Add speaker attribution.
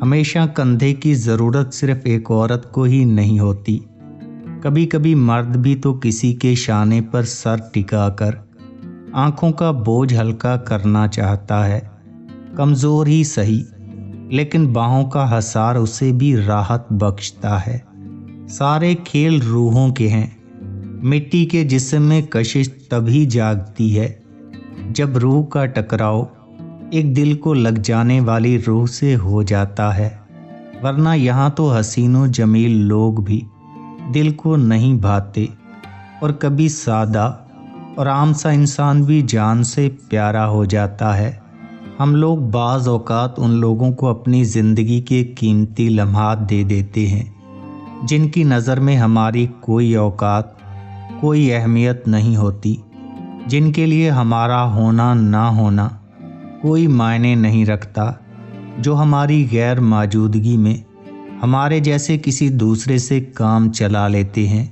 Speaker 1: ہمیشہ کندھے کی ضرورت صرف ایک عورت کو ہی نہیں ہوتی، کبھی کبھی مرد بھی تو کسی کے شانے پر سر ٹکا کر آنکھوں کا بوجھ ہلکا کرنا چاہتا ہے، کمزور ہی سہی لیکن باہوں کا حصار اسے بھی راحت بخشتا ہے۔ سارے کھیل روحوں کے ہیں، مٹی کے جسم میں کشش تبھی جاگتی ہے جب روح کا ٹکراؤ ایک دل کو لگ جانے والی روح سے ہو جاتا ہے، ورنہ یہاں تو حسین و جمیل لوگ بھی دل کو نہیں بھاتے، اور کبھی سادہ اور عام سا انسان بھی جان سے پیارا ہو جاتا ہے۔ ہم لوگ بعض اوقات ان لوگوں کو اپنی زندگی کے قیمتی لمحات دے دیتے ہیں جن کی نظر میں ہماری کوئی اوقات، کوئی اہمیت نہیں ہوتی، جن کے لیے ہمارا ہونا نہ ہونا کوئی معنی نہیں رکھتا، جو ہماری غیر موجودگی میں ہمارے جیسے کسی دوسرے سے کام چلا لیتے ہیں۔